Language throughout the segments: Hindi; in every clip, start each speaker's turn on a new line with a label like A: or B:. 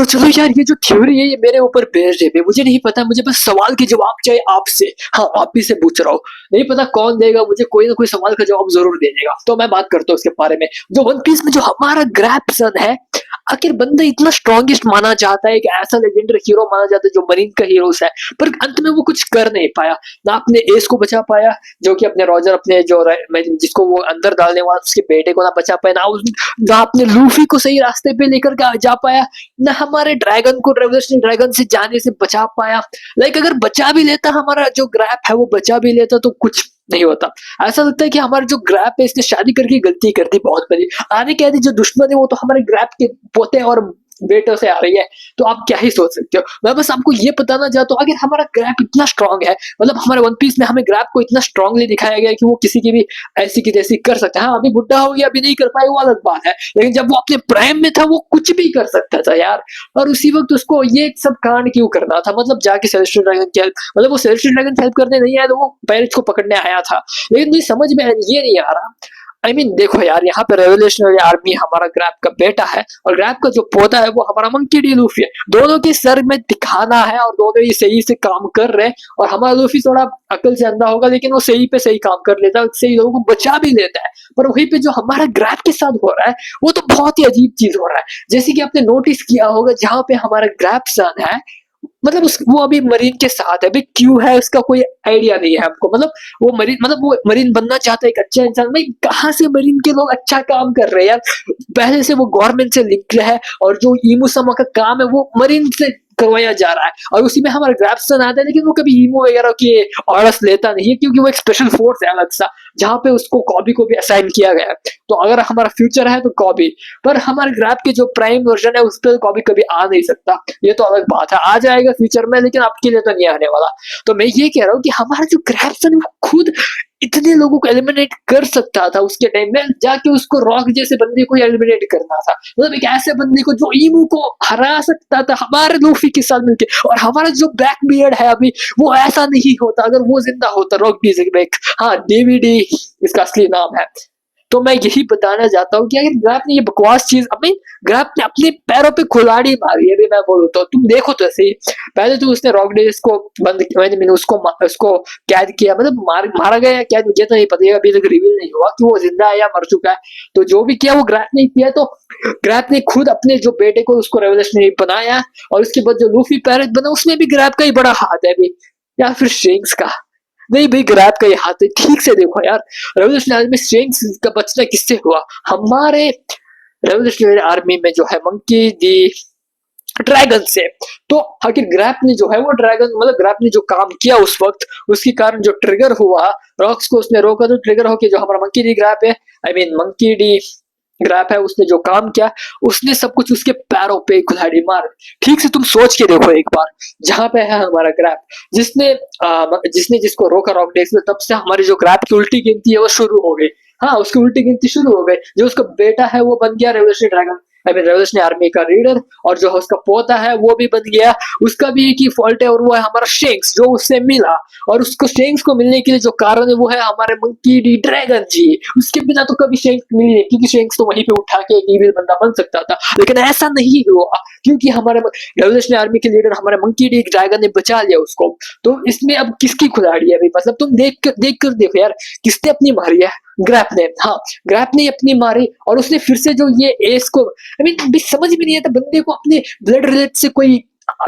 A: तो चलो यार, ये जो थ्योरी है ये मेरे ऊपर बेस्ड है, मुझे नहीं पता, मुझे बस सवाल के जवाब चाहिए आपसे। हाँ, आप ही से पूछ रहा हूँ। नहीं पता कौन देगा, मुझे कोई ना कोई सवाल का जवाब जरूर दे देगा। तो मैं बात करता हूँ उसके बारे में। जो वन पीस में जो हमारा ग्रैप्सन है, आखिर बंदा इतना स्ट्रॉन्गेस्ट माना जाता है, एक ऐसा लेजेंडरी हीरो माना जाता है जो मरीन का हीरोस है, पर अंत में वो कुछ कर नहीं पाया। ना अपने एस को बचा पाया, जो कि अपने रॉजर, अपने जो जिसको वो अंदर डालने वाला उसके बेटे को ना बचा पाया, ना अपने लूफी को सही रास्ते पे लेकर जा पाया, ना हमारे ड्रैगन को रेवोल्यूशनरी ड्रैगन से जाने से बचा पाया। लाइक अगर बचा भी लेता, हमारा जो ग्रैप है वो बचा भी लेता, तो कुछ नहीं होता। ऐसा लगता है कि हमारा जो ग्रैप है इसने शादी करके गलती कर दी बहुत बड़ी। आने क्या थी, जो दुश्मन है वो तो हमारे ग्रैप के पोते और बेटों से आ रही है। तो आप क्या ही सोच सकते हो। मैं बस आपको ये बताना चाहता हूँ, अगर हमारा ग्रैप इतना स्ट्रांग है, मतलब हमारे वन पीस में हमें ग्रैप को इतना स्ट्रांगली दिखाया गया है कि वो किसी की भी ऐसी की तैसी कर सकता है। हाँ, अभी बुढ़ा हो गया, अभी नहीं कर पाए, वो अलग बात है, लेकिन जब वो अपने प्राइम में था वो कुछ भी कर सकता था यार। और उसी वक्त उसको ये सब कांड क्यों करना था, मतलब जाके सेलेस्टियल ड्रैगन की हेल्प, मतलब वो सेलेस्टियल ड्रैगन की हेल्प करने नहीं आया, तो वो पैरेट्स को पकड़ने आया था। लेकिन मुझे समझ में ये नहीं आ रहा। देखो यार, यहाँ पे रेवोल्यूशनरी आर्मी हमारा ग्रैप का बेटा है, और ग्रैप का जो पोता है वो हमारा मंकी डी लूफी है। दोनों के सर में दिखाना है, और दोनों ही सही से काम कर रहे हैं। और हमारा लूफी थोड़ा अकल से अंधा होगा, लेकिन वो सही पे सही काम कर लेता है, सही लोगों को बचा भी लेता है। पर वहीं पे जो हमारा ग्रैप के साथ हो रहा है, वो तो बहुत ही अजीब चीज हो रहा है। जैसे कि आपने नोटिस किया होगा, जहाँ पे हमारा ग्रैप सन है, मतलब वो अभी मरीन के साथ है। अभी क्यों है उसका कोई आइडिया नहीं है हमको। वो मरीन बनना चाहता है, एक अच्छा इंसान। भाई कहाँ से मरीन के लोग अच्छा काम कर रहे हैं यार। पहले से वो गवर्नमेंट से लिंक है, और जो ईमू समा का काम है वो मरीन से करवाया जा रहा है। और उसी में हमारा ग्रैप्सन आता है, लेकिन वो कभी ईमो वगैरह की ऑर्डर्स लेता नहीं है, क्योंकि वो एक स्पेशल फोर्स है अलग सा, जहाँ पे उसको कॉबी को भी असाइन किया गया है। तो अगर हमारा फ्यूचर है तो कॉबी, पर हमारे ग्रैप के जो प्राइम वर्जन है उस पर कॉबी कभी आ नहीं सकता। ये तो अलग बात है, आ जाएगा फ्यूचर में, लेकिन आपके लिए तो नहीं आने वाला। तो मैं ये कह रहा हूँ कि हमारा जो ग्रैप्सन है खुद इतने लोगों को एलिमिनेट कर सकता था। उसके टाइम में जाके उसको रॉक जैसे बंदे को एलिमिनेट करना था, मतलब एक ऐसे बंदे को जो ईमू को हरा सकता था हमारे लूफी के साथ मिलके। और हमारा जो ब्लैक बियर्ड है अभी, वो ऐसा नहीं होता अगर वो जिंदा होता, रॉक डीजेक। हाँ, डीवीडी इसका असली नाम है। तो मैं यही बताना चाहता हूँ कि अगर ग्रैप ने ये बकवास चीज, अपने ग्रैप ने अपने पैरों पे कुल्हाड़ी मारी है। मैं बोलूँ तो तुम देखो तो सही, पहले तो उसने रॉक डेज को बंद किया, मैंने उसको कैद किया, मतलब मारा गया या कैद किया तो नहीं पता, अभी तक रिवील नहीं हुआ कि वो जिंदा है या मर चुका है। तो जो भी किया वो ग्रैप ने किया। तो ग्रैप ने खुद अपने जो बेटे को उसको रेवोल्यूशनरी बनाया, और उसके बाद जो लूफी पैरेट बना उसमें भी ग्रैप का ही बड़ा हाथ है अभी, या फिर शेंक्स का। नहीं भाई, ग्रैप का ये हाथ है। ठीक से देखो यार, रेवोल्यूशनरी में शेंक्स का बचना किससे हुआ, हमारे रेवोल्यूशनरी आर्मी में जो है मंकी दी ड्रैगन से। तो आखिर ग्रैप ने जो है वो ड्रैगन, मतलब ग्रैप ने जो काम किया उस वक्त, उसके कारण जो ट्रिगर हुआ, रॉक्स को उसने रोका, तो ट्रिगर होके जो हमारा मंकी डी ग्रैप है, मंकी डी ग्रैप है, उसने जो काम किया, उसने सब कुछ उसके पैरों पे कुल्हाड़ी मार। ठीक से तुम सोच के देखो एक बार, जहां पे है हमारा ग्रैप, जिसने जिसको रोका रॉक डेक्स में, तब से हमारी जो ग्रैप की उल्टी गिनती है वो शुरू हो गई। हाँ, उसकी उल्टी गिनती शुरू हो गई। जो उसका बेटा है वो बन गया रेवोल्यूशनरी ड्रैगन, रेवोल्यूशनरी आर्मी का लीडर, और जो उसका पोता है वो भी बन गया। उसका भी एक ही फॉल्ट है, और वो है हमारा शेंक्स, जो उससे मिला। और उसको शेंक्स को मिलने के लिए जो कारण है वो है हमारे मंकी डी ड्रैगन जी। उसके बिना तो कभी शेंक्स मिली नहीं, क्योंकि शेंक्स तो वहीं पे उठा के एक इविल बंदा बन सकता था, लेकिन ऐसा नहीं हुआ, क्योंकि हमारे रेवोल्यूशनरी आर्मी के लीडर हमारे मंकी डी ड्रैगन ने बचा लिया उसको। तो इसमें अब किसकी खुदाड़ी है भाई, मतलब तुम देख कर देखो यार, किसने अपनी मारी है, ग्रैप ने। हाँ, ग्रैप ने अपनी मारी, और उसने फिर से जो ये एस को, समझ में नहीं आता बंदे को अपने ब्लड रिलेट से कोई,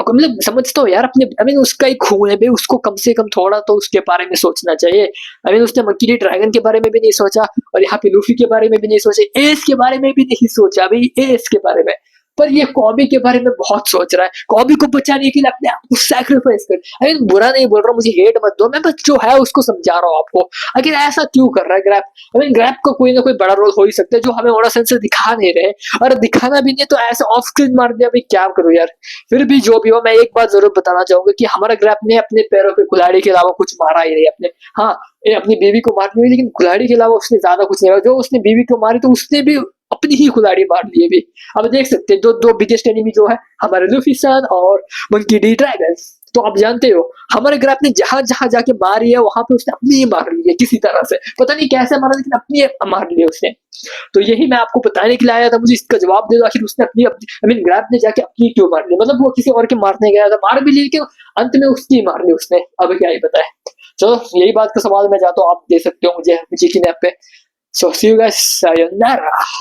A: मतलब समझता हो यार अपने, उसका ही खून है भाई, उसको कम से कम थोड़ा तो उसके बारे में सोचना चाहिए। उसने मंकी डी ड्रैगन के बारे में भी नहीं सोचा, और यहाँ पे लूफी के बारे में भी नहीं सोचा, एस के बारे में भी नहीं सोचा भाई, एस के बारे में। पर ये कॉबी के बारे में बहुत सोच रहा है, कॉबी को बचाने के लिए अपने आप को सैक्रिफाइस कर। बुरा नहीं बोल रहा हूँ, मुझे हेट मत दो, मैं बस जो है उसको समझा रहा हूँ आपको। आखिर ऐसा क्यों कर रहा है ग्रैप। ग्रैप का कोई ना कोई बड़ा रोल हो ही सकता है, जो हमें ओरा सेंसर दिखा नहीं रहे, और दिखाना भी नहीं तो ऐसे ऑफ स्क्रीन मार दिया भाई, क्या करूँ यार। फिर भी जो भी हो, मैं एक बात जरूर बताना चाहूंगा कि हमारा ग्रैप ने अपने पैरों पे कुल्हाड़ी के अलावा कुछ मारा ही नहीं अपने। हाँ, अपनी बीवी को मारनी हुई, लेकिन कुल्हाड़ी के अलावा उसने ज्यादा कुछ नहीं। जो उसने बीवी को मारी, तो उसने भी अपनी ही कुल्हाड़ी मार ली भी। अब देख सकते हैं दो बिगेस्ट एनिमी जो है हमारे लूफी सन और मंकी डी ड्रैगन। तो आप जानते हो हमारे ग्राफ ने जहाँ-जहाँ जाके मारी है वहाँ पे उसने अपनी ही मार ली है किसी तरह से। पता नहीं कैसे मारा लेकिन अपनी मार ली है उसने। तो यही मैं आपको बताने के लिए आया था, मुझे इसका जवाब दे दो आखिर उसने अपनी आई मीन ग्राफ ने जाके अपनी क्यों मार ली? मतलब वो किसी और के मारने गया था, मार भी ली लेकिन अंत में उसकी ही मार ली उसने। अब क्या ही बताएँ। चलो यही बात का सवाल मैं चाहता हूँ आप दे सकते हो मुझे, मुझे की नैप पे। सो सी यू गाइस, सायोनारा।